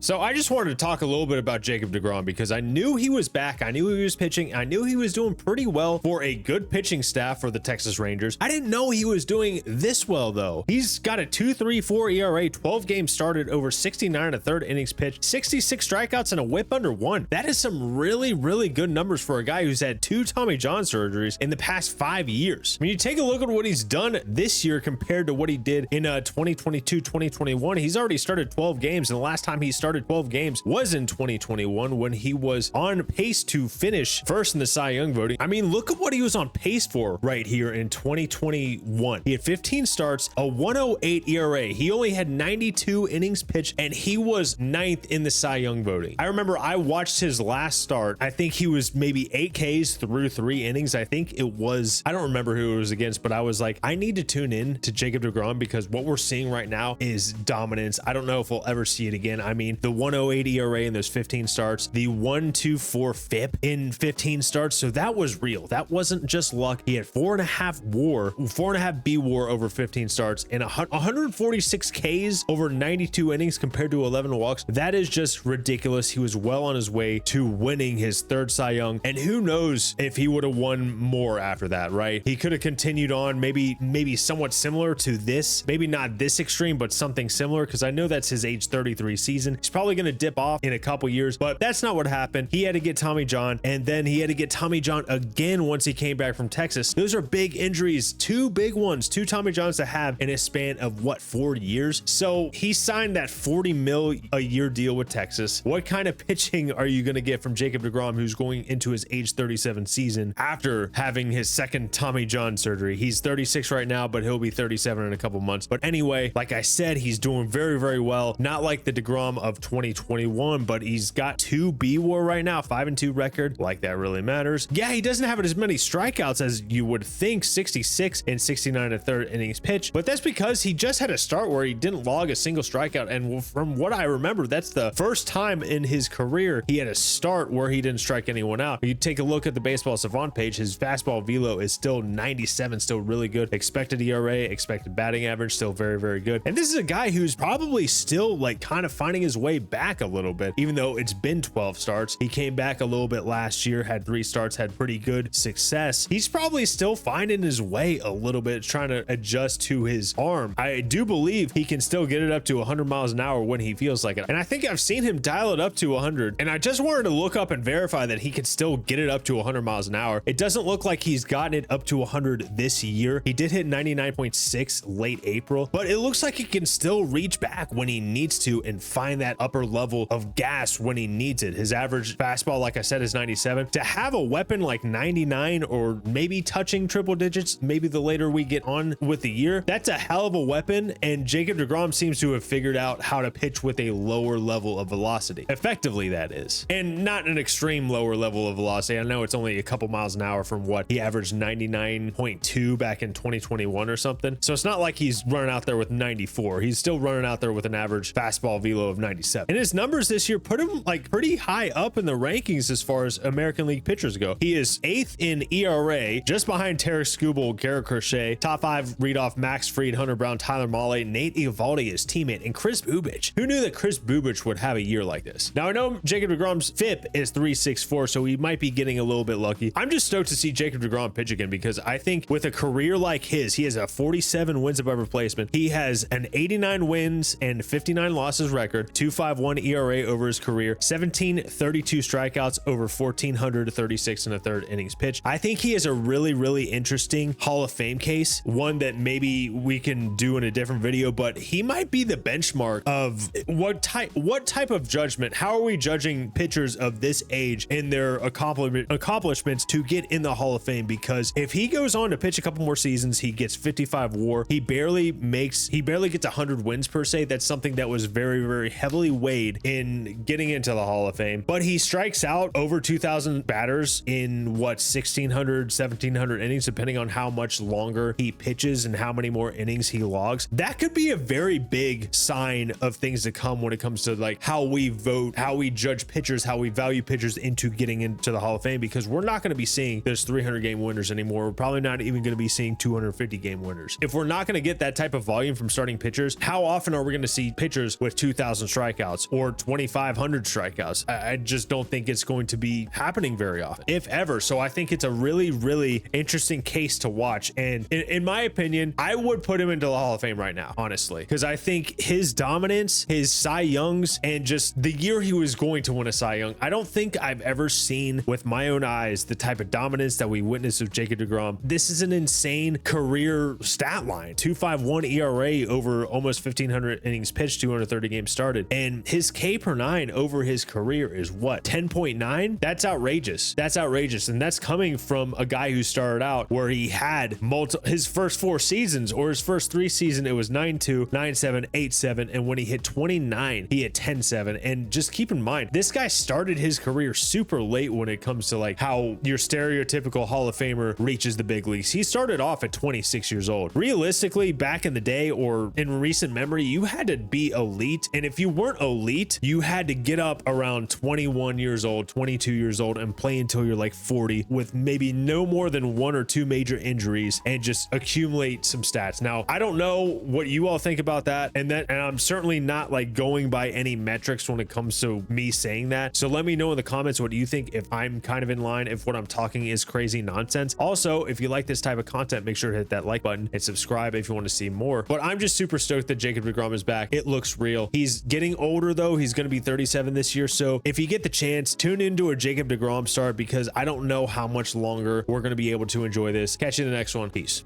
So I just wanted to talk a little bit about Jacob Degrom because I knew he was back. I knew he was pitching. I knew he was doing pretty well for a good pitching staff for the Texas Rangers. I didn't know he was doing this well though. He's got a 2.34 ERA, 12 games started, over 69 and a third innings pitched, 66 strikeouts and a whip under 1. That is some really, really good numbers for a guy who's had 2 Tommy John surgeries in the past 5 years. When you take a look at what he's done this year compared to what he did in 2022, 2021, he's already started 12 games, and the last time he started 12 games was in 2021 when he was on pace to finish first in the Cy Young voting. I mean, look at what he was on pace for right here in 2021. He had 15 starts, a 108 ERA. He only had 92 innings pitched, and he was 9th in the Cy Young voting. I remember I watched his last start. I think he was maybe 8 Ks through 3 innings. I think it was, I don't remember who it was against, but I was like, I need to tune in to Jacob Degrom because what we're seeing right now is dominance. I don't know if we'll ever see it again. I mean, the 108 ERA in those 15 starts, the 1.24 FIP in 15 starts. So that was real. That wasn't just luck. He had 4.5 B WAR over 15 starts and 146 Ks over 92 innings compared to 11 walks. That is just ridiculous. He was well on his way to winning his 3rd Cy Young, and who knows if he would have won more after that, right? He could have continued on, maybe somewhat similar to this, maybe not this extreme, but something similar, because I know that's his age 33 season. He's probably going to dip off in a couple years, but that's not what happened. He had to get Tommy John, and then he had to get Tommy John again once he came back from Texas. Those are big injuries, 2 big ones, 2 Tommy Johns to have in a span of what, 4 years? So he signed that $40 million a year deal with Texas. What kind of pitching are you going to get from Jacob Degrom, who's going into his age 37 season after having his 2nd Tommy John surgery? He's 36 right now, but he'll be 37 in a couple months. But anyway, like I said, he's doing very, very well. Not like the Degrom of 2021, but he's got 2 B WAR right now, 5-2 record. Like that really matters. Yeah, he doesn't have as many strikeouts as you would think, 66 and 69 and 3rd innings pitched, but that's because he just had a start where he didn't log a single strikeout. And from what I remember, that's the first time in his career he had a start where he didn't strike anyone out. You take a look at the Baseball Savant page, his fastball velo is still 97, still really good. Expected ERA, expected batting average, still very, very good. And this is a guy who's probably still like kind of finding his way back a little bit, even though it's been 12 starts. He came back a little bit last year, had 3 starts, had pretty good success. He's probably still finding his way a little bit, trying to adjust to his arm. I do believe he can still get it up to 100 miles an hour when he feels like it. And I think I've seen him dial it up to 100. And I just wanted to look up and verify that he could still get it up to 100 miles an hour. It doesn't look like he's gotten it up to 100 this year. He did hit 99.6 late April, but it looks like he can still reach back when he needs to and find that upper level of gas when he needs it. His average fastball, like I said, is 97. To have a weapon like 99 or maybe touching triple digits, maybe the later we get on with the year, that's a hell of a weapon. And Jacob Degrom seems to have figured out how to pitch with a lower level of velocity, effectively that is, and not an extreme lower level of velocity. I know it's only a couple miles an hour from what he averaged 99.2 back in 2021 or something. So it's not like he's running out there with 94. He's still running out there with an average fastball velo of 97. And his numbers this year put him like pretty high up in the rankings as far as American League pitchers go. He is 8th in ERA, just behind Tarek Skubal, Garrett Crochet. Top 5 read off Max Fried, Hunter Brown, Tyler Mahle, Nate Eovaldi, his teammate, and Chris Bubich. Who knew that Chris Bubich would have a year like this? Now I know Jacob Degrom's FIP is 3.64, so he might be getting a little bit lucky. I'm just stoked to see Jacob Degrom pitch again because I think with a career like his, he has a 47 wins above replacement. He has an 89 wins and 59 losses record, 2.51 ERA over his career, 1732 strikeouts over 1,436 and a third innings pitched. I think he is a really, really interesting Hall of Fame case, one that maybe we can do in a different video, but he might be the benchmark of what type of judgment. How are we judging pitchers of this age in their accomplishments to get in the Hall of Fame? Because if he goes on to pitch a couple more seasons, he gets 55 WAR. He barely gets 100 wins per se. That's something that was very, very heavily weighed in getting into the Hall of Fame. But he strikes out over 2,000 batters in what, 1,600, 1,700 innings, depending on how much longer he pitches and how many more innings he logs. That could be a very big sign of things to come when it comes to like how we vote, how we judge pitchers, how we value pitchers into getting into the Hall of Fame, because we're not going to be seeing those 300 game winners anymore. We're probably not even going to be seeing 250 game winners. If we're not going to get that type of volume from starting pitchers, how often are we going to see pitchers with 2,000 strikeouts? strikeouts or 2,500 strikeouts. I just don't think it's going to be happening very often, if ever. So I think it's a really, really interesting case to watch. And in my opinion, I would put him into the Hall of Fame right now, honestly, because I think his dominance, his Cy Youngs, and just the year he was going to win a Cy Young, I don't think I've ever seen with my own eyes the type of dominance that we witnessed with Jacob Degrom. This is an insane career stat line. 2.51 ERA over almost 1,500 innings pitched, 230 games started. And his K per nine over his career is what? 10.9? That's outrageous. That's outrageous. And that's coming from a guy who started out where he had his first 4 seasons, or his first 3 seasons, it was 9.2, 9.7, 8.7. And when he hit 29, he hit 10.7. And just keep in mind, this guy started his career super late when it comes to like how your stereotypical Hall of Famer reaches the big leagues. He started off at 26 years old. Realistically, back in the day or in recent memory, you had to be elite. And if you weren't elite, you had to get up around 21 years old, 22 years old, and play until you're like 40 with maybe no more than 1 or 2 major injuries and just accumulate some stats. Now, I don't know what you all think about that. And I'm certainly not like going by any metrics when it comes to me saying that. So let me know in the comments, what do you think, if I'm kind of in line, if what I'm talking is crazy nonsense. Also, if you like this type of content, make sure to hit that like button and subscribe if you want to see more. But I'm just super stoked that Jacob Degrom is back. It looks real. He's getting older though. He's going to be 37 this year. So if you get the chance, tune into a Jacob Degrom start, because I don't know how much longer we're going to be able to enjoy this. Catch you in the next one. Peace.